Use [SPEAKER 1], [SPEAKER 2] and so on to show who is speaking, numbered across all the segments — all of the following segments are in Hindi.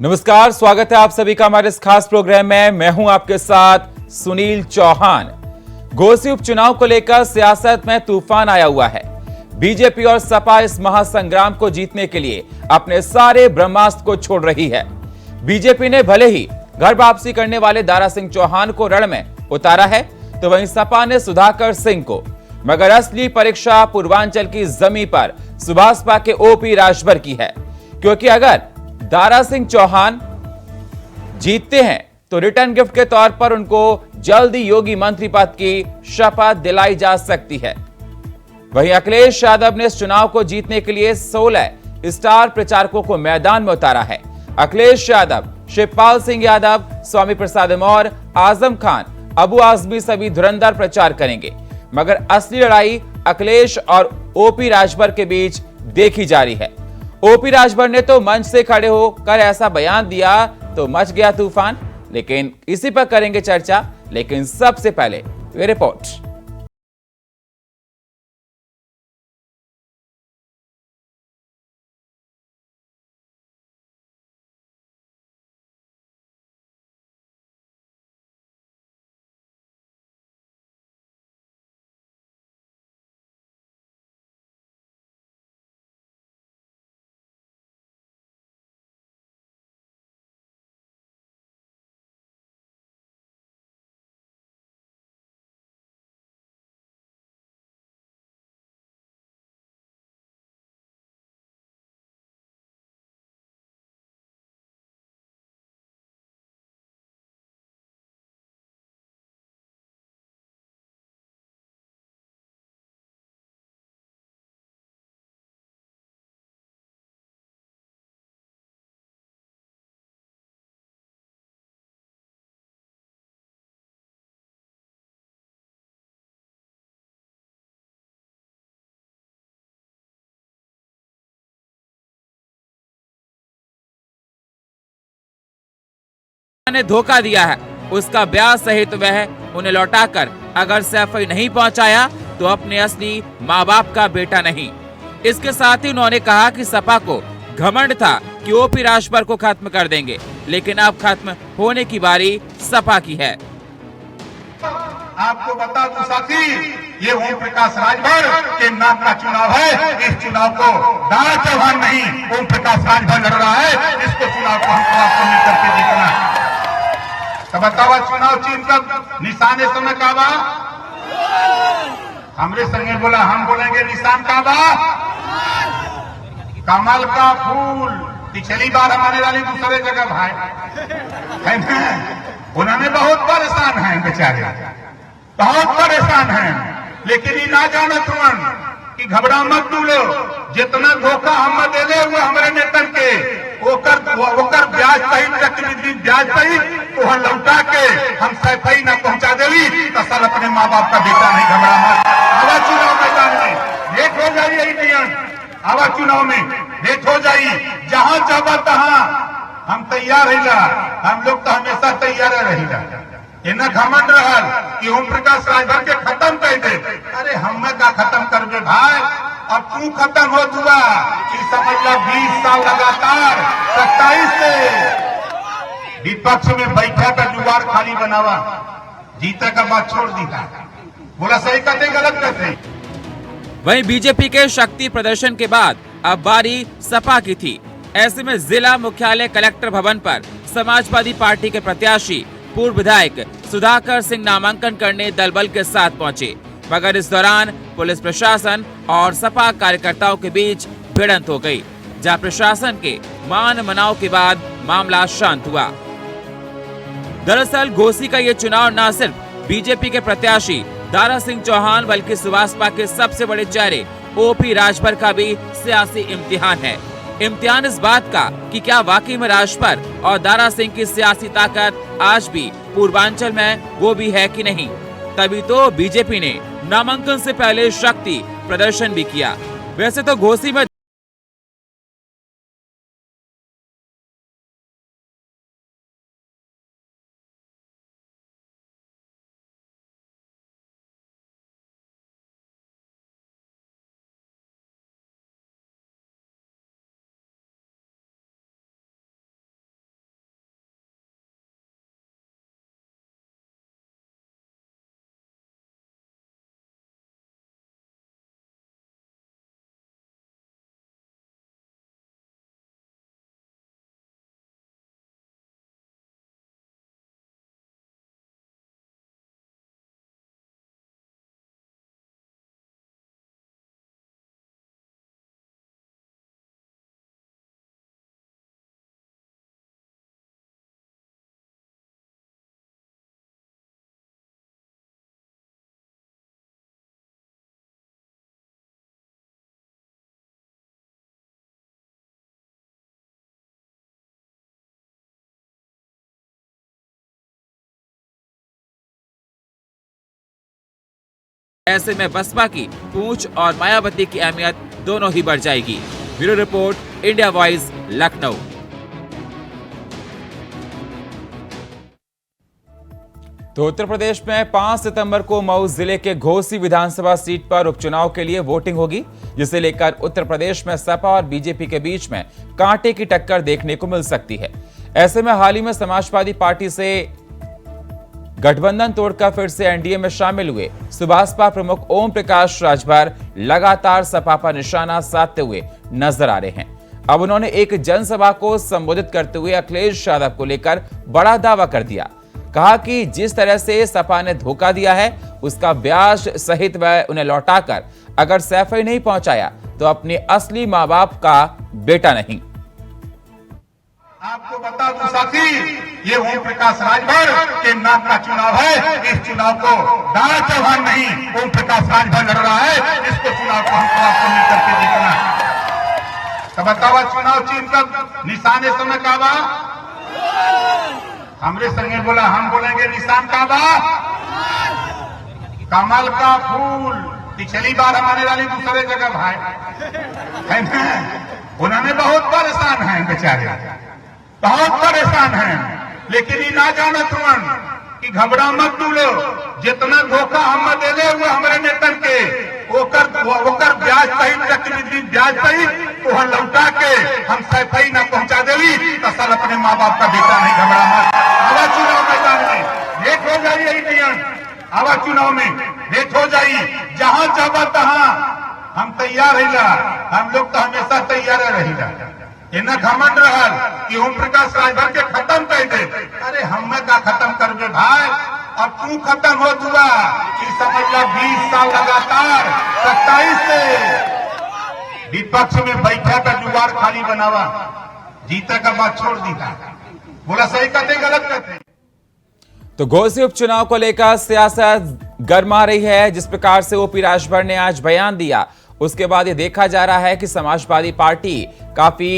[SPEAKER 1] नमस्कार, स्वागत है आप सभी का हमारे इस खास प्रोग्राम में। मैं हूं आपके साथ सुनील चौहान। घोसी उपचुनाव को लेकर सियासत में तूफान आया हुआ है। बीजेपी और सपा इस महासंग्राम को जीतने के लिए अपने सारे ब्रह्मास्त्र को छोड़ रही है। बीजेपी ने भले ही घर वापसी करने वाले दारा सिंह चौहान को रण में उतारा है, तो वहीं सपा ने सुधाकर सिंह को, मगर असली परीक्षा पूर्वांचल की जमीन पर सुभाषपा के ओपी राजभर की है। क्योंकि अगर दारा सिंह चौहान जीतते हैं तो रिटर्न गिफ्ट के तौर पर उनको जल्दी योगी मंत्री पद की शपथ दिलाई जा सकती है। वहीं अखिलेश यादव ने इस चुनाव को जीतने के लिए 16 स्टार प्रचारकों को मैदान में उतारा है। अखिलेश यादव, शिवपाल सिंह यादव, स्वामी प्रसाद मौर्य, आजम खान, अबू आजमी सभी धुरंधर प्रचार करेंगे, मगर असली लड़ाई अखिलेश और ओपी राजभर के बीच देखी जा रही है। ओपी राजभर ने तो मंच से खड़े होकर ऐसा बयान दिया तो मच गया तूफान, लेकिन इसी पर करेंगे चर्चा। लेकिन सबसे पहले ये रिपोर्ट। ने धोखा दिया है, उसका ब्याज सहित वह उन्हें लौटाकर अगर सैफई नहीं पहुंचाया तो अपने असली माँ बाप का बेटा नहीं। इसके साथ ही उन्होंने कहा कि सपा को घमंड था कि ओपी राजभर को खत्म कर देंगे, लेकिन अब खत्म होने की बारी सपा की है।
[SPEAKER 2] आपको बता दूं साथी, ये ओम प्रकाश राजभर के नाम का चुनाव है। इस चुनाव को दारा चौहान नहीं, ओम प्रकाश राजभर लड़ रहा है। इसको चुनाव को हमको आपको मिलकर के जीतना है। तो बतावा चुनाव चिन्ह का निशान इस समय का बा? हमरे संगे बोला, हम बोलेंगे निशान का बा कमल का फूल। पिछली बार हमारे वाली दूसरे जगह भाई है ना, उन्होंने बहुत परेशान है बेचारे, बहुत परेशान हैं। लेकिन ये ना जाना तुमन कि घबरा मत तू लो, जितना धोखा हम देले हुए हमारे नेतन के ओकर ब्याज सहित चक्रवृद्धि ब्याज सहित वह लौटा के हम सैफई न पहुंचा देली तो सर अपने माँ बाप का बेटा नहीं। घबरा मत, आवा चुनाव मैदान में भेंट हो जाइए इंडियन, आवा चुनाव में भेंट हो जाइए। जहां जाबा तहां हम तैयार रहिला, हम लोग तो हमेशा तैयार रहिला। इन्ना घमंड रहल कि ओम प्रकाश राजभर के खत्म कर दे। अरे हमें का खत्म कर दे भाई, अब तू खत्म हो जुआ कि समझ ला 20 साल लगातार 27 से विपक्ष में बैठा का जुगाड़ खाली बनावा, जीता का बात छोड़ दीता। बोला सही करते गलत करते।
[SPEAKER 1] वहीं बीजेपी के शक्ति प्रदर्शन के बाद अब बारी सपा की थी। ऐसे में जिला मुख्यालय कलेक्टर भवन पर समाजवादी पार्टी के प्रत्याशी पूर्व विधायक सुधाकर सिंह नामांकन करने दलबल के साथ पहुंचे, मगर इस दौरान पुलिस प्रशासन और सपा कार्यकर्ताओं के बीच भिड़ंत हो गई, जहां प्रशासन के मान मनाव के बाद मामला शांत हुआ। दरअसल घोसी का ये चुनाव न सिर्फ बीजेपी के प्रत्याशी दारा सिंह चौहान बल्कि सुभाषपा के सबसे बड़े चेहरे ओपी राजभर का भी सियासी इम्तिहान है। इम्तिहान इस बात का कि क्या वाकई में राजभर और दारा सिंह की सियासी ताकत आज भी पूर्वांचल में वो भी है कि नहीं। तभी तो बीजेपी ने नामांकन से पहले शक्ति प्रदर्शन भी किया। वैसे तो घोसी में ऐसे में बसपा की पूंछ और मायावती की अहमियत दोनों ही बढ़ जाएगी। Bureau report, India voice, Lucknow. तो उत्तर प्रदेश में 5 सितंबर को मऊ जिले के घोसी विधानसभा सीट पर उपचुनाव के लिए वोटिंग होगी, जिसे लेकर उत्तर प्रदेश में सपा और बीजेपी के बीच में कांटे की टक्कर देखने को मिल सकती है। ऐसे में हाल ही में समाजवादी पार्टी से गठबंधन तोड़कर फिर से एनडीए में शामिल हुए सुभाषपा प्रमुख ओम प्रकाश राजभर लगातार सपा पर निशाना साधते हुए नजर आ रहे हैं। अब उन्होंने एक जनसभा को संबोधित करते हुए अखिलेश यादव को लेकर बड़ा दावा कर दिया। कहा कि जिस तरह से सपा ने धोखा दिया है उसका ब्याज सहित वह उन्हें लौटाकर अगर सैफ ही नहीं पहुंचाया तो अपने असली मां बाप का बेटा नहीं।
[SPEAKER 2] आपको बता दूं साथी, ये ओम प्रकाश राजभर के नाम का चुनाव है। इस चुनाव को दारा चौहान नहीं, ओम प्रकाश राजभर लड़ रहा है। इसको चुनाव को हमको आपको मिलकर के देखना है। तो बतावा चुनाव चिन्ह का निशान इस समय का बा? हमरे संगे बोला, हम बोलेंगे निशान का बा कमल का फूल। पिछली बार हमारे वाली दूसरे जगह भाई है ना, उन्होंने बहुत परेशान है बेचारे, बहुत परेशान हैं। लेकिन ये ना जाना तुमन कि घबरा मत तू लो, जितना धोखा हम देले हुए हमारे नेतन के ओकर ब्याज सहित चक्रवृद्धि ब्याज सहित तो लौटा के हम सैफई ना पहुंचा देवी तो सर अपने माँ बाप का बेटा नहीं। घबरा मत, आवा चुनाव मैदान में लेट हो जाइए इंडियन, आवा चुनाव में लेट हो जाइए। जहां जाबा तहां हम तैयार रहिला, हम लोग तो हमेशा तैयार रहिला। इन्हें घमंड रहल कि ओम प्रकाश राजभर के खत्म कर दे। अरे हमें का खत्म कर दे भाई, अब तू खत्म हो जुआ कि समझ ला 20 साल लगातार 27 से विपक्ष में बैठा का जुगाड़ खाली बनावा, जीता का बात छोड़ दी। बोला सही कहते गलत कहते।
[SPEAKER 1] तो घोसी उपचुनाव को लेकर सियासत गर्मा रही है। जिस प्रकार से ओपी राजभर ने आज बयान दिया उसके बाद ये देखा जा रहा है कि समाजवादी पार्टी काफी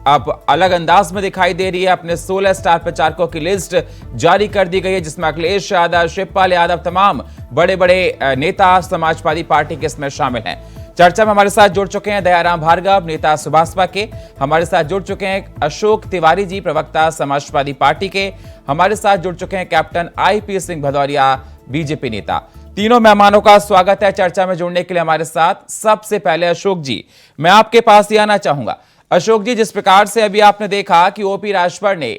[SPEAKER 1] अब अलग अंदाज में दिखाई दे रही है। अपने 16 स्टार प्रचारकों की लिस्ट जारी कर दी गई है, जिसमें अखिलेश यादव, शिवपाल यादव, तमाम बड़े बड़े नेता समाजवादी पार्टी के इसमें शामिल हैं। चर्चा में हमारे साथ जुड़ चुके हैं दयाराम भार्गव, नेता सुभाषपा के। हमारे साथ जुड़ चुके हैं अशोक तिवारी जी, प्रवक्ता समाजवादी पार्टी के। हमारे साथ जुड़ चुके हैं captain IP Singh Bhadauria, BJP नेता। तीनों मेहमानों का स्वागत है चर्चा में जुड़ने के लिए हमारे साथ। सबसे पहले अशोक जी, मैं आपके पास ही आना चाहूंगा। अशोक जी, जिस प्रकार से अभी आपने देखा कि ओपी राजभर ने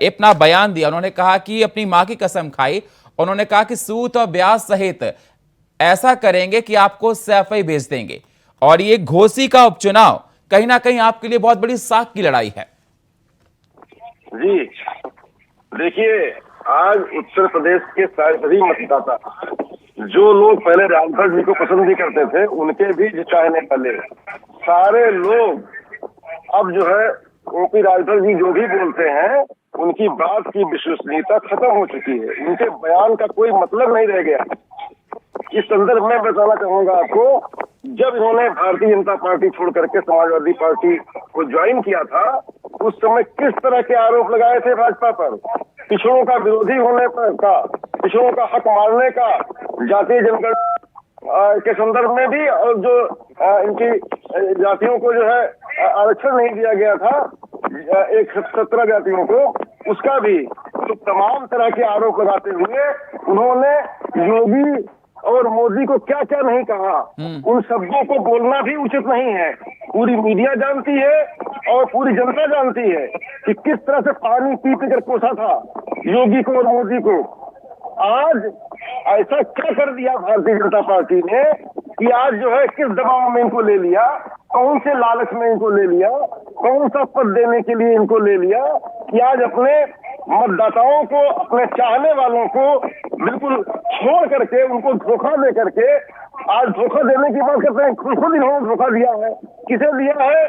[SPEAKER 1] अपना बयान दिया, उन्होंने कहा कि अपनी मां की कसम खाई। उन्होंने कहा कि सूद और ब्याज सहित ऐसा करेंगे कि आपको सैफई भेज देंगे। और ये घोसी का उपचुनाव कहीं ना कहीं आपके लिए बहुत बड़ी साख की लड़ाई है।
[SPEAKER 3] जी देखिए, आज उत्तर प्रदेश के सभी मतदाता, जो लोग पहले राजभर जी को पसंद नहीं करते थे, उनके भी चाहने वाले सारे लोग अब जो है ओपी राजभर जी जो भी बोलते हैं उनकी बात की विश्वसनीयता खत्म हो चुकी है। उनके बयान का कोई मतलब नहीं रह गया। इस संदर्भ में बताना चाहूंगा आपको, जब इन्होंने भारतीय जनता पार्टी छोड़ करके समाजवादी पार्टी को ज्वाइन किया था, उस समय किस तरह के आरोप लगाए थे भाजपा पर, पिछड़ों का विरोधी होने पर का, पिछड़ों का हक मारने का, जातीय जनगणना के संदर्भ में भी, और जो इनकी जातियों को जो है आरक्षण नहीं दिया गया था 117 जातियों को, उसका भी, तो तमाम तरह के आरोप लगाते हुए उन्होंने योगी और मोदी को क्या क्या नहीं कहा, उन शब्दों को बोलना भी उचित नहीं है। पूरी मीडिया जानती है और पूरी जनता जानती है कि किस तरह से पानी पी पी कर कोसा था योगी को और मोदी को। आज ऐसा क्या कर दिया भारतीय जनता पार्टी ने कि आज जो है किस दबाव में इनको ले लिया, कौन से लालच में इनको ले लिया, कौन सा पद देने के लिए इनको ले लिया कि आज अपने मतदाताओं को, अपने चाहने वालों को बिल्कुल छोड़ करके, उनको धोखा दे करके, आज धोखा देने की बात करते हैं। खुद इन्होंने धोखा दिया है। किसे दिया है?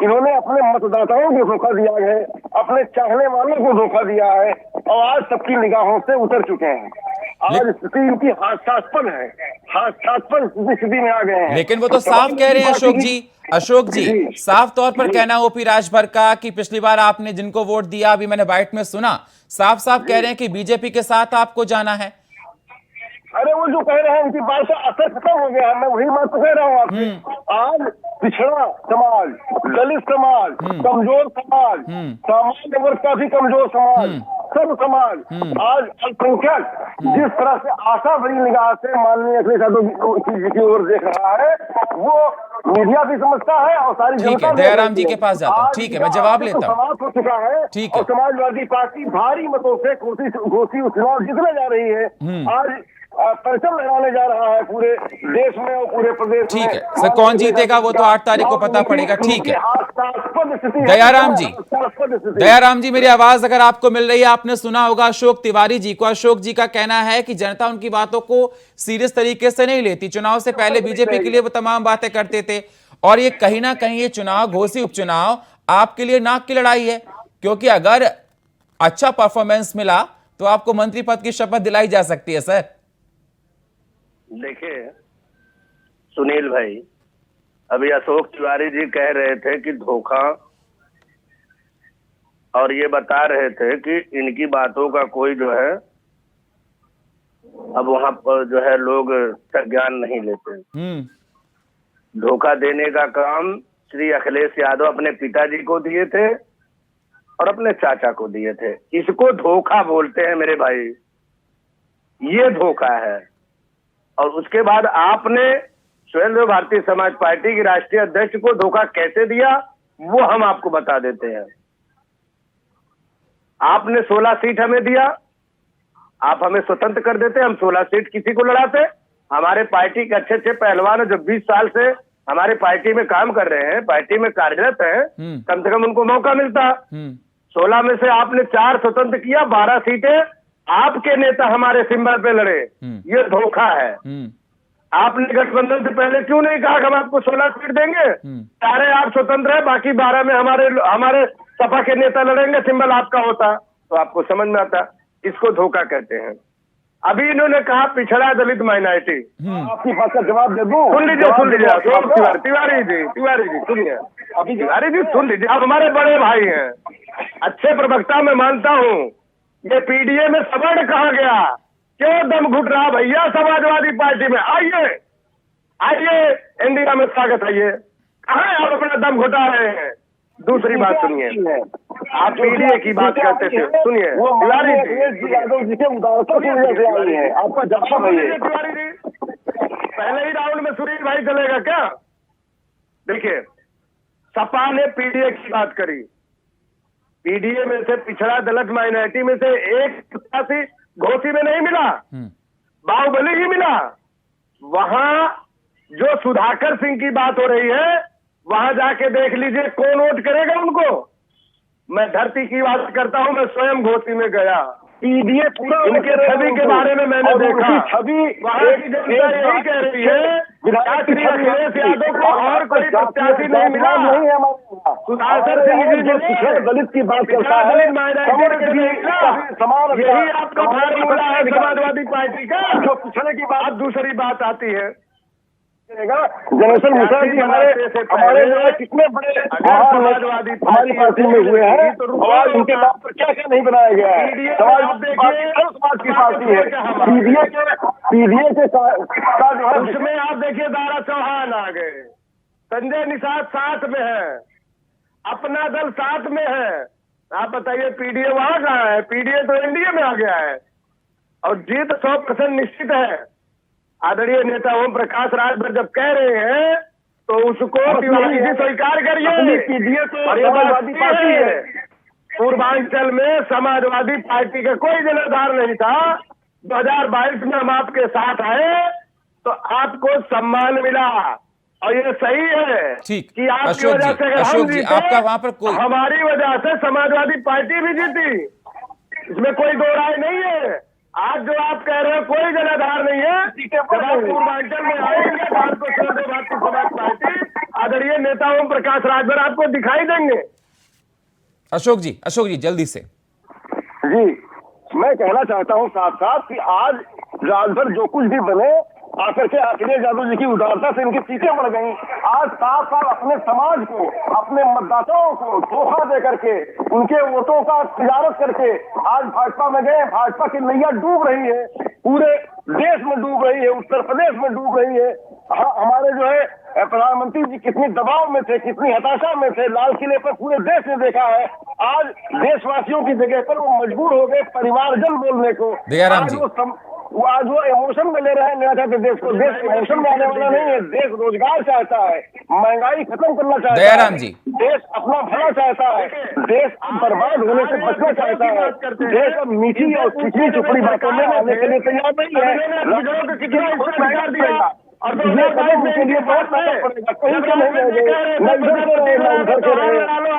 [SPEAKER 3] इन्होंने अपने मतदाताओं को धोखा दिया है, अपने चाहने वालों को धोखा दिया है, और आज सबकी निगाहों से उतर चुके हैं। आज स्थिति इनकी हास्यास्पद है, हास्यास्पद स्थिति में आ गए हैं।
[SPEAKER 1] लेकिन वो तो साफ कह रहे हैं अशोक जी, साफ तौर पर कहना ओपी राजभर का कि पिछली बार आपने जिनको वोट दिया, अभी मैंने बाइट में सुना, साफ साफ कह रहे हैं कि बीजेपी के साथ आपको जाना है।
[SPEAKER 3] अरे वो जो कह रहे हैं उनकी बात का असर खत्म हो गया है। मैं वही बात तो कह रहा हूँ आपसे। आज पिछड़ा समाज, दलित समाज, कमजोर समाज, सामान्य वर्ग का भी कमजोर समाज, सब समाज आज अल्पसंख्यक जिस तरह से आशा भरी निगाह से माननीय अखिलेश यादव की ओर देख रहा है, वो मीडिया भी समझता है और सारी
[SPEAKER 1] ठीक है, दयाराम जी के पास जाता हूँ। ठीक है, मैं जवाब लेता हूँ।
[SPEAKER 3] समाप्त हो चुका है।
[SPEAKER 1] ठीक है।
[SPEAKER 3] और समाजवादी पार्टी भारी मतों से घोषी उपचुनाव जीतने जा रही है। आज परचम लहराने जा रहा है पूरे देश में और पूरे प्रदेश में।
[SPEAKER 1] ठीक है सर, कौन जीतेगा वो तो 8 तारीख को पता पड़ेगा। ठीक है दयाराम जी मेरी आवाज अगर आपको मिल रही है, आपने सुना होगा अशोक तिवारी जी को। अशोक जी का कहना है कि जनता उनकी बातों को सीरियस तरीके से नहीं लेती। चुनाव से पहले बीजेपी के लिए वो तमाम बातें करते थे और ये कहीं ना कहीं ये चुनाव, घोषी उपचुनाव आपके लिए नाक की लड़ाई है, क्योंकि अगर अच्छा परफॉर्मेंस मिला तो आपको मंत्री पद की शपथ दिलाई जा सकती है। सर
[SPEAKER 4] देखिए सुनील भाई, अभी अशोक तिवारी जी कह रहे थे कि धोखा, और ये बता रहे थे कि इनकी बातों का कोई जो है अब वहां पर जो है लोग संज्ञान नहीं लेते। धोखा देने का काम श्री अखिलेश यादव अपने पिताजी को दिए थे और अपने चाचा को दिए थे। इसको धोखा बोलते हैं मेरे भाई, ये धोखा है। और उसके बाद आपने स्वयं भारतीय समाज पार्टी की राष्ट्रीय अध्यक्ष को धोखा कैसे दिया वो हम आपको बता देते हैं। आपने 16 सीट हमें दिया, आप हमें स्वतंत्र कर देते, हम 16 सीट किसी को लड़ाते। हमारे पार्टी के अच्छे अच्छे पहलवान जो 20 साल से हमारे पार्टी में काम कर रहे हैं, पार्टी में कार्यरत हैं, कम से कम उनको मौका मिलता। 16 में से आपने 4 स्वतंत्र किया, 12 सीटें आपके नेता हमारे सिंबल पे लड़े। ये धोखा है। आपने गठबंधन से पहले क्यों नहीं कहा कि हम आपको 16 सीट देंगे? सारे आप स्वतंत्र है, बाकी 12 में हमारे सपा के नेता लड़ेंगे, सिंबल आपका होता। तो आपको समझ में आता, इसको धोखा कहते हैं। अभी इन्होंने कहा पिछड़ा दलित माइनॉरिटी। आपकी बात का जवाब दे दूं? सुन लीजिए तिवारी जी सुनिए। अभी तिवारी जी सुन लीजिए, आप हमारे बड़े भाई हैं, अच्छे प्रवक्ता मैं मानता हूँ। ये पीडीए में सवर्ण कहा गया, क्यों दम घुट रहा भैया समाजवादी पार्टी में? आइए इंडिया में स्वागत है। ये कहाँ है आप अपना दम घुटा रहे हैं? दूसरी बात सुनिए, आप पीडीए की बात करते थे, सुनिए तिवारी जी, यादव जी के उदारता की वजह से आई है। आपका जवाब है तिवारी जी। पहले ही राउंड में सुनील भाई चलेगा क्या? देखिए, सपा ने पीडीए की बात करी, पीडीए में से पिछड़ा दलित माइनॉरिटी में से एक प्रत्याशी घोषी में नहीं मिला, बाहुबली ही मिला। वहां जो सुधाकर सिंह की बात हो रही है, वहां जाके देख लीजिए कौन वोट करेगा उनको। मैं धरती की बात करता हूं, मैं स्वयं घोषी में गया, पीडीए पूरा उनके छवि के बारे में मैंने देखा। छवि वहां की जनता यही कह रही है, अखिलेश यादव को और कोई प्रत्याशी नहीं मिला। सुधाकर सिंह जी जो दलित की बात करता है, यही आपका फार्मूला है समाजवादी पार्टी का। जो पिछड़े की बात, दूसरी बात आती है जनरेशन मुसा जी हमारे जो है कितने बड़े समाजवादी हमारी पार्टी में हुए हैं और उनके नाम पर क्या क्या नहीं बनाया गया है। समाज की पार्टी है पीडीए के जो है, उसमें आप देखिए दारा चौहान आ गए, संजय निषाद साथ में है, अपना दल साथ में है। आप बताइए पीडीए वहां कहाँ है? पीडीए तो एनडीए में आ गया है और जीत 100% निश्चित है। आदरणीय नेता ओम प्रकाश राजभर जब कह रहे हैं तो उसको तिवारी जी स्वीकार करिए। पीडीए तो समाजवादी पार्टी है। पूर्वांचल में समाजवादी पार्टी का कोई जनाधार नहीं था। 2022 में हम आपके साथ आए तो आपको सम्मान मिला और ये सही है कि आपकी वजह से अगर हम जीते,
[SPEAKER 1] आपका वहां पर कोई
[SPEAKER 3] हमारी वजह से समाजवादी पार्टी भी जीती, इसमें कोई दो राय नहीं है। आज जो आप कह रहे हो कोई जनाधार नहीं है। जब आप पूर्वांचल में आएंगे तो आपको भारतीय समाज पार्टी आदरणीय नेता ओम प्रकाश राजभर आपको दिखाई देंगे।
[SPEAKER 1] अशोक जी जल्दी से।
[SPEAKER 3] जी, मैं कहना चाहता हूं साथ साथ कि आज राजभर जो कुछ भी बने, आकर के अखिलेश यादव जी की उदारता से इनकी सीटें बढ़ गई। आज साफ साफ अपने समाज को, अपने मतदाताओं को धोखा दे करके, उनके वोटों का तिजारत करके आज भाजपा में गए। भाजपा की नैया डूब रही है। पूरे देश में डूब रही है, उत्तर प्रदेश में डूब रही है। हमारे जो है प्रधानमंत्री जी कितनी दबाव में थे, कितनी हताशा में थे, लाल किले पर पूरे देश ने देखा है। आज देशवासियों की जगह पर वो मजबूर हो गए परिवारजन बोलने को। आज वो इमोशन में ले रहे हैं, लेना चाहते देश को। देश इमोशन में आने वाला नहीं है, देश रोजगार चाहता है, महंगाई खत्म करना चाहता है, देश अपना भला चाहता है, देश बर्बाद होने से बचना चाहता है, देश अब मीठी और चिकनी चुपड़ी बातों में आने के लिए तैयार नहीं है। कितना महंगा दिया और के लिए बहुत महंगा पड़ेगा, कहीं से नहीं रहेंगे, न इधर से रहे न उधर से रहे। लड़ा लो,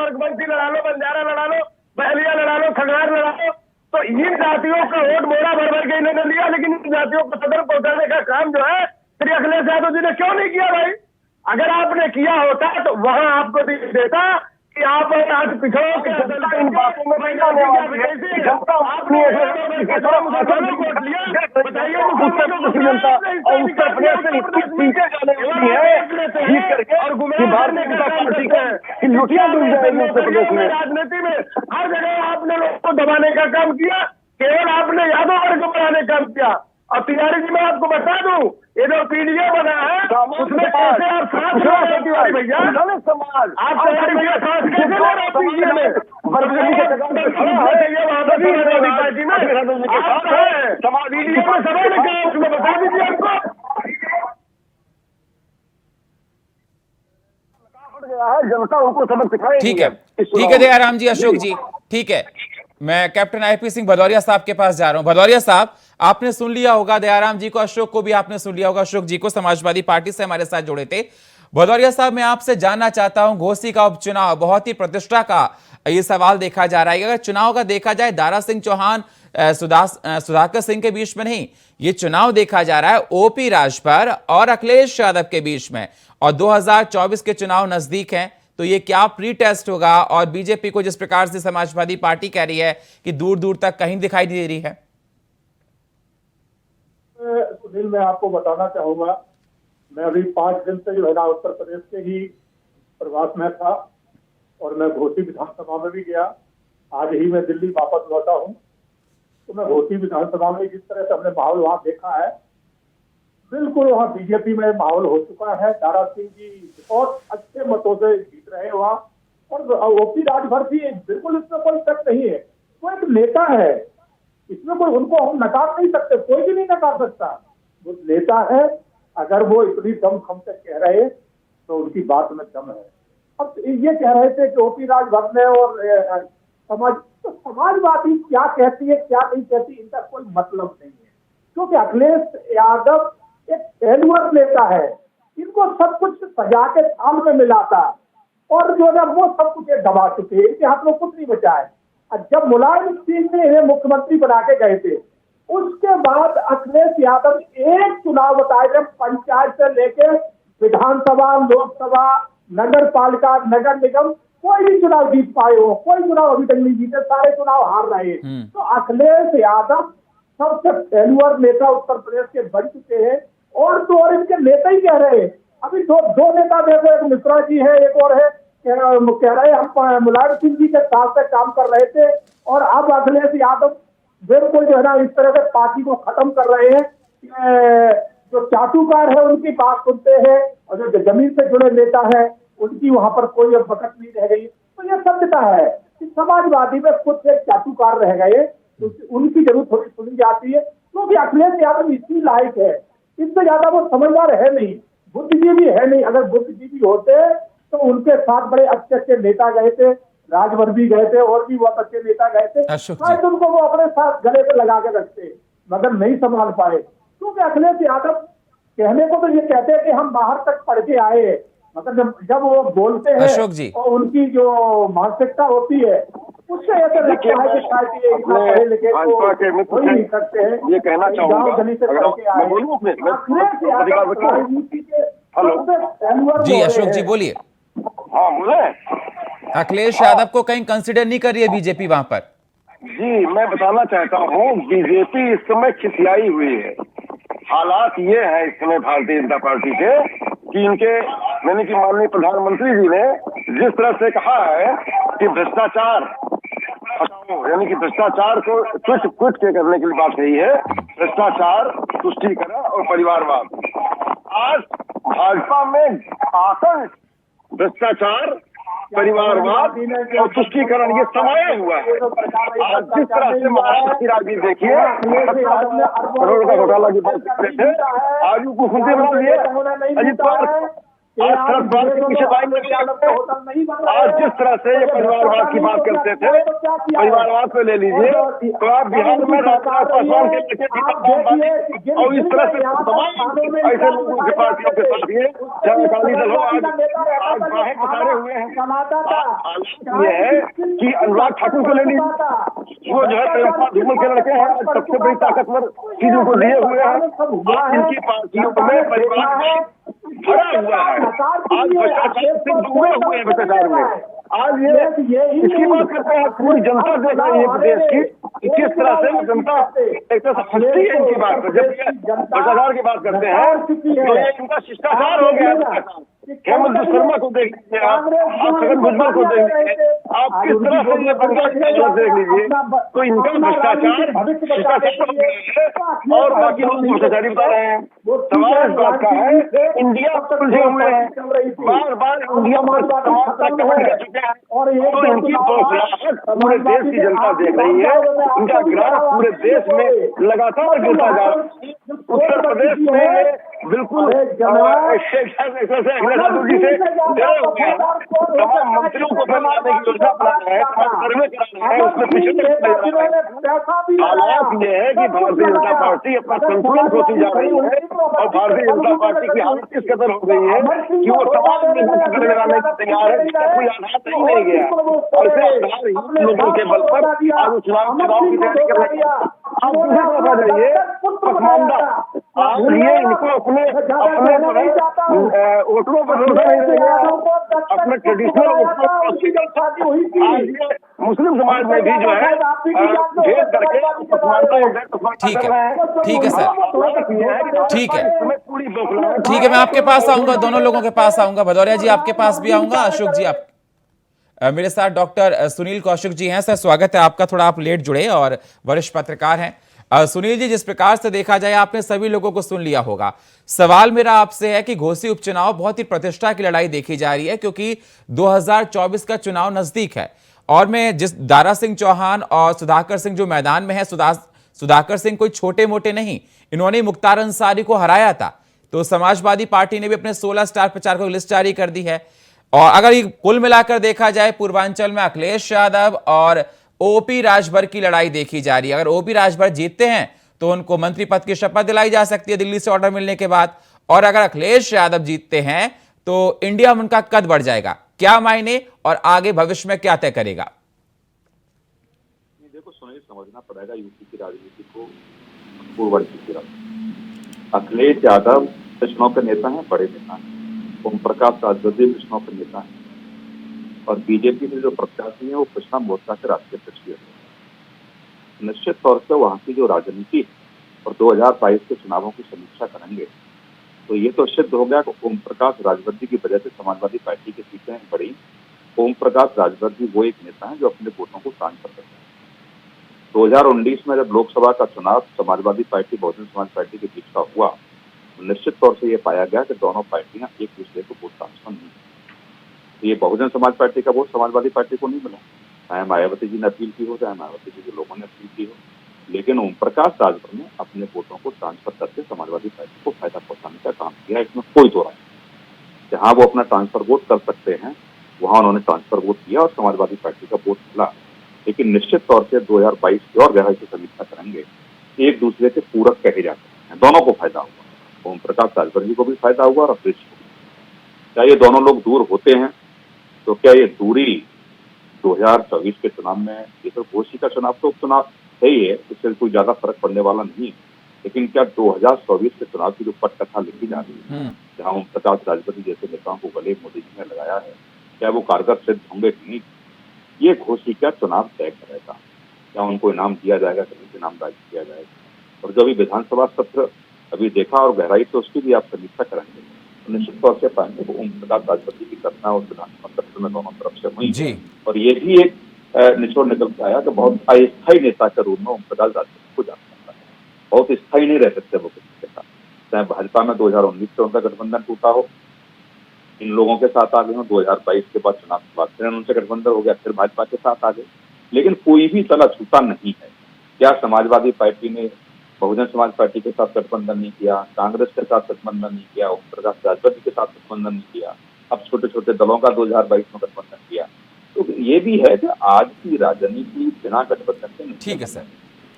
[SPEAKER 3] अरबंसी लड़ा लो, बंजारा लड़ा लो, बहलिया लड़ा लो, खगड़ार लड़ा लो। तो इन जातियों का वोट मोड़ा भर भर के इन्होंने लिया, लेकिन इन जातियों को सदर पहुंचाने का काम जो है श्री अखिलेश यादव जी ने क्यों नहीं किया भाई? अगर आपने किया होता तो वहां आपको देता कि आप आज पिछड़ों के इन बातों में नहीं आने वाली है। जनता अपनी जनता और उत्तर प्रदेश से पीछे जाने वाली है जीत करके और भारतीय जनता पार्टी का लुटिया डूब जाएगी उत्तर प्रदेश में। राजनीति में हर जगह आपने लोगों को दबाने का काम किया, केवल आपने यादव वर्ग को बढ़ाने का काम किया। और तिवारी जी मैं आपको बता दूं, ये जो पीडीए बना है उसमें कैसे आप सांस भैया समाज आप पार्टी में बता दीजिए आपको जनता उनको सबक सिखाएगी।
[SPEAKER 1] ठीक है दयाराम जी, अशोक जी, ठीक है। मैं कैप्टन आईपी सिंह भदौरिया साहब के पास जा रहा हूं। भदौरिया साहब, आपने सुन लिया होगा दयाराम जी को, अशोक को भी आपने सुन लिया होगा। अशोक जी को समाजवादी पार्टी से हमारे साथ जुड़े थे। भदौरिया साहब, मैं आपसे जानना चाहता हूं, घोसी का उपचुनाव बहुत ही प्रतिष्ठा का ये सवाल देखा जा रहा है। अगर चुनाव का देखा जाए दारा सिंह चौहान सुधाकर सिंह के बीच में नहीं, ये चुनाव देखा जा रहा है ओपी राजभर और अखिलेश यादव के बीच में, और 2024 के चुनाव नजदीक हैं, तो ये क्या प्री टेस्ट होगा? और बीजेपी को जिस प्रकार से समाजवादी पार्टी कह रही है कि दूर दूर तक कहीं दिखाई दे रही है।
[SPEAKER 5] सुनील, मैं आपको बताना चाहूंगा, मैं अभी 5 दिन से जो है ना उत्तर प्रदेश के ही प्रवास में था और मैं घोसी विधानसभा में भी गया। आज ही मैं दिल्ली वापस लौटा हूं। तो मैं घोसी विधानसभा में जिस तरह से हमने माहौल वहां देखा है, बिल्कुल वहाँ बीजेपी में माहौल हो चुका है। दारा सिंह जी बहुत अच्छे मतों से जीत रहे हैं वहाँ, और ओपी राजभर भी बिल्कुल इसमें कोई शक नहीं है, वो एक नेता है, इसमें कोई उनको हम नकार नहीं सकते, कोई भी नहीं नकार सकता। वो नेता है, अगर वो इतनी दम खम से कह रहे हैं तो उनकी बात में दम है। अब ये कह रहे थे कि ओपी राजभर ने और समाजवादी क्या कहती है क्या नहीं कहती, इनका कोई मतलब नहीं है, क्योंकि अखिलेश यादव एक फेल्यूर नेता है। इनको सब कुछ सजा के थाल में मिलाता और जो है वो सब कुछ दबा चुके हैं, इनके हाथ में कुछ नहीं बचा है। जब मुलायम सिंह ने इन्हें मुख्यमंत्री बना के गए थे, उसके बाद अखिलेश यादव एक चुनाव बताए थे, पंचायत से लेके विधानसभा, लोकसभा, नगर पालिका, नगर निगम, कोई भी चुनाव जीत पाए हो, कोई चुनाव अभी तक नहीं जीते, सारे चुनाव हार रहे हैं। तो अखिलेश यादव सबसे फेल्यूर नेता उत्तर प्रदेश के बन चुके हैं, और तो और इनके नेता ही कह रहे हैं। अभी दो नेता देखो, एक मिश्रा जी है, एक और है, कह रहे हैं हम मुलायम सिंह जी के साथ से काम कर रहे थे, और अब अखिलेश यादव बिल्कुल जो है ना इस तरह से पार्टी को खत्म कर रहे हैं। जो चाटुकार है उनकी बात सुनते हैं, और जो जमीन से जुड़े नेता है उनकी वहां पर कोई अब बकत नहीं रह गई। तो यह सत्यता है कि समाजवादी में कुछ एक चाटुकार रह गए, तो उनकी जरूर थोड़ी सुनी जाती है, क्योंकि अखिलेश यादव इतनी लायक है, इससे ज्यादा वो समझदार है नहीं, बुद्धिजीवी है नहीं। अगर बुद्धिजीवी होते तो उनके साथ बड़े अच्छे अच्छे नेता गए थे, राजभर भी गए थे, और भी बहुत अच्छे नेता गए थे, शायद उनको वो अपने साथ गले पे लगा के रखते, मगर नहीं संभाल पाए। क्योंकि अखिलेश यादव कहने को तो ये कहते हैं कि हम बाहर तक पढ़ के आए, मगर जब वो बोलते हैं और उनकी जो मानसिकता होती है उससे ऐसा लगता है कि शायद ये इतना पढ़े लिखे तो नहीं सकते हैं।
[SPEAKER 3] ये कहना चाहूंगा,
[SPEAKER 1] जी अशोक जी बोलिए।
[SPEAKER 3] हाँ बोले।
[SPEAKER 1] अखिलेश यादव को कहीं कंसिडर नहीं कर रही है बीजेपी वहां पर?
[SPEAKER 3] जी मैं बताना चाहता हूँ, बीजेपी इस समय खिसियाई हुई है। हालात ये है इस समय भारतीय जनता पार्टी के कि इनके यानी कि माननीय प्रधानमंत्री जी ने जिस तरह से कहा है कि भ्रष्टाचार हटाओ, यानी कि भ्रष्टाचार को क्विट के करने के लिए बात कही है, भ्रष्टाचार, तुष्टीकरण और परिवारवाद। आज भाजपा में आतंक, भ्रष्टाचार, परिवारवाद और तुष्टीकरण ये समाया हुआ है। आज जिस तरह से महाराष्ट्र की राजनीति देखिए, करोड़ का घोटाला की बात करते थे, आज मुख्यमंत्री बना दिए अजित पवार। आज सरकार के पीछे आज जिस तरह से ये परिवारवाद की बात करते थे, परिवारवाद पे ले लीजिए तो आप बिहार में रामविलास पासवान के लेके और इस तरह से तमाम ऐसे लोगों की पार्टियों के साथ ये चाहे अकाली दल हो, आज बाहें पसारे हुए हैं। ये है कि अनुराग ठाकुर को ले लीजिए, वो जो है प्रेमपाल धूमल के लड़के हैं, आज सबसे बड़ी ताकतवर चीजों को लिए हुए हैं। आज इनकी पार्टियों में परिवार में भरा हुआ है। आज भ्रष्टाचार से डूबे हुए हैं भ्रष्टाचार में। आज ये इसकी बात करते हैं, पूरी जनता देख रही है प्रदेश की किस तरह से जनता एक तरह से हंसती है इनकी बात पर। जब ये भ्रष्टाचार की बात करते हैं तो ये इनका शिष्टाचार हो गया है। हेमंत शर्मा को देख लीजिए, आप छगन भुजबल को देख लीजिए, आप किस तरह से ये बंगाल देख लीजिए, तो इनका भ्रष्टाचार शिष्टाचार हो गया है और बाकी लोग भ्रष्टाचारी बता रहे हैं। सवाल इस बात का है, इंडिया उलझे हुए हैं, बार बार इंडिया पर समाज तक कर चुके हैं, तो इनकी बौखलाहट पूरे देश की जनता देख रही है। इनका ग्राफ पूरे देश में लगातार गिरता जा रहा है। उत्तर प्रदेश में बिल्कुल जी से डरे हुए हैं। तमाम मंत्रियों को बनाने की योजना बनाना है, सर्वे कराना है, उसमें पिछले हालात ये है कि भारतीय जनता पार्टी अपना संतुलन खोती जा रही है और भारतीय जनता पार्टी की हालत इस कदर हो गई है कि वो समाज में मुश्किल लगाने की तैयार है, जिसका कोई आधार नहीं गया। ऐसे आधार लोगों के बल पर आज चुनाव की तैयारी कर रही है। आप दूसरी तरफ आ जाइए, पसमानदा, आज ये इनको अपने वोटरों पर भरोसा नहीं रह गया, अपने ट्रेडिशनल मुस्लिम समाज में भी जो है भेद करके
[SPEAKER 1] ठीक है सर, ठीक है, मैं आपके पास आऊंगा, दोनों लोगों के पास आऊंगा। भदौरिया जी आपके पास भी आऊंगा, अशोक जी आप मेरे साथ डॉक्टर सुनील कौशिक जी हैं। सर स्वागत है आपका, थोड़ा आप लेट जुड़े और वरिष्ठ पत्रकार हैं। सुनील जी, जिस प्रकार से देखा जाए आपने सभी लोगों को सुन लिया होगा। सवाल मेरा आपसे है कि घोसी उपचुनाव बहुत ही प्रतिष्ठा की लड़ाई देखी जा रही है क्योंकि 2024 का चुनाव नजदीक है और मैं जिस दारा सिंह चौहान और सुधाकर सिंह जो मैदान में है, सुधाकर सिंह कोई छोटे मोटे नहीं, इन्होंने मुख्तार अंसारी को हराया था। तो समाजवादी पार्टी ने भी अपने 16 स्टार प्रचारकों की लिस्ट जारी कर दी है। और अगर ये कुल मिलाकर देखा जाए पूर्वांचल में अखिलेश यादव और ओपी राजभर की लड़ाई देखी जा रही है। अगर ओपी राजभर जीतते हैं तो उनको मंत्री पद की शपथ दिलाई जा सकती है दिल्ली से ऑर्डर मिलने के बाद, और अगर अखिलेश यादव जीतते हैं तो इंडिया में उनका कद बढ़ जाएगा। क्या मायने और आगे भविष्य में क्या तय करेगा?
[SPEAKER 6] देखो सुनील, समझना पड़ेगा यूपी की राजनीति को पूर्वांचल की राजनीति। अखिलेश यादव कृष्णों के नेता हैं, बड़े नेता हैं। ओम प्रकाश राजभर कृष्णों के नेता हैं और बीजेपी के जो प्रत्याशी है वो कृष्णा मोर्चा के राष्ट्रीय अध्यक्ष है। निश्चित तौर से वहाँ की जो राजनीति है और 2022 के चुनावों की समीक्षा करेंगे तो ये तो सिद्ध हो गया कि ओम प्रकाश राजभर जी की वजह से समाजवादी पार्टी की सीटें बढ़ी। ओम प्रकाश राजभर जी वो एक नेता है जो अपने वोटों को ट्रांसफर करते हैं। 2019 में जब लोकसभा का चुनाव समाजवादी पार्टी बहुजन समाज पार्टी के बीच का हुआ, निश्चित तौर से ये पाया गया कि दोनों पार्टियां एक दूसरे को वोट ट्रांसफर नहीं। ये बहुजन समाज पार्टी का वोट समाजवादी पार्टी को नहीं मिला, चाहे मायावती जी ने अपील की हो, चाहे मायावती जी के लोगों ने अपील की हो, लेकिन ओम प्रकाश राजभर ने अपने वोटों को ट्रांसफर करके समाजवादी पार्टी को फायदा पहुंचाने का काम किया। इसमें कोई दो राय नहीं। जहां वो अपना ट्रांसफर वोट कर सकते हैं वहां उन्होंने ट्रांसफर वोट किया और समाजवादी पार्टी का वोट मिला। लेकिन निश्चित तौर से 2022 की और गहराई से समीक्षा करेंगे, एक दूसरे के पूरक कहे जाते हैं, दोनों को फायदा हुआ। ओम प्रकाश राजभर जी को भी फायदा हुआ और अखिलेश को भी। क्या ये दोनों लोग दूर होते हैं तो क्या ये दूरी 2024 के चुनाव में, ये तो घोसी का चुनाव तो उपचुनाव है ही है, इससे कोई ज्यादा फर्क पड़ने वाला नहीं, लेकिन क्या 2024 के चुनाव की जो पटकथा लिखी जा रही है, जहां ओम प्रकाश राजभर जैसे नेताओं को गले मोदी जी ने लगाया है, क्या वो कारगर सिद्ध होंगे कि नहीं, ये घोसी का चुनाव तय करेगा। क्या उनको इनाम दिया जाएगा, कहीं इनाम राज किया जाएगा। और जो अभी विधानसभा सत्र अभी देखा और गहराई से उसकी भी आप समीक्षा करेंगे तो निश्चित तौर से पाएंगे वो ओम प्रकाश राजभर जी की घटना और विधानसभा सत्र में दोनों तरफ से हुई और ये भी एक निचोड़ निकल के आया कि बहुत अस्थायी नेता के रूप में ओम प्रकाश राजभर को जाना जाता है बहुत स्थायी नहीं रह सकते वो किसी के साथ। चाहे भाजपा में 2019 से उनका गठबंधन टूटा हो, इन लोगों के साथ आ गए हो, 2022 के बाद चुनाव के बाद फिर उनसे गठबंधन हो गया, फिर भाजपा के साथ आ गए, लेकिन कोई भी तला छूटा नहीं है। क्या समाजवादी पार्टी ने बहुजन समाज पार्टी के साथ गठबंधन नहीं किया, कांग्रेस के साथ गठबंधन नहीं किया, ओम प्रकाश राजभर के साथ गठबंधन नहीं किया, अब छोटे छोटे दलों का 2022 में गठबंधन किया। तो ये भी है कि आज की राजनीति बिना गठबंधन के नहीं।
[SPEAKER 1] ठीक है सर,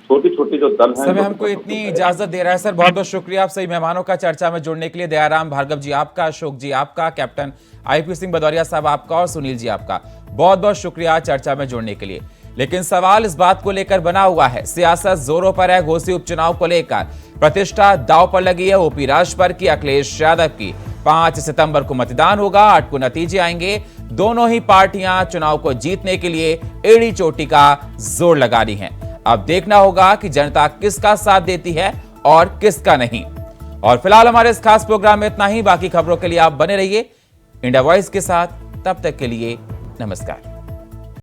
[SPEAKER 6] छोटी छोटी जो दल हैं
[SPEAKER 1] समय हमको इतनी इजाजत दे रहा है सर। बहुत बहुत शुक्रिया आप सभी मेहमानों का चर्चा में जुड़ने के लिए। दयाराम भार्गव जी आपका, अशोक जी आपका, कैप्टन आईपी सिंह भदौरिया साहब आपका और सुनील जी आपका बहुत बहुत शुक्रिया चर्चा में जुड़ने के लिए। लेकिन सवाल इस बात को लेकर बना हुआ है, सियासत जोरों पर है। घोसी उपचुनाव को लेकर प्रतिष्ठा दांव पर लगी है। ओपी राजभर की, अखिलेश यादव की। 5 सितंबर को मतदान होगा, 8 को नतीजे आएंगे। दोनों ही पार्टियां चुनाव को जीतने के लिए एड़ी चोटी का जोर लगा रही हैं। अब देखना होगा कि जनता किसका साथ देती है और किसका नहीं। और फिलहाल हमारे इस खास प्रोग्राम में इतना ही। बाकी खबरों के लिए आप बने रहिए इंडिया वॉइस के साथ। तब तक के लिए नमस्कार।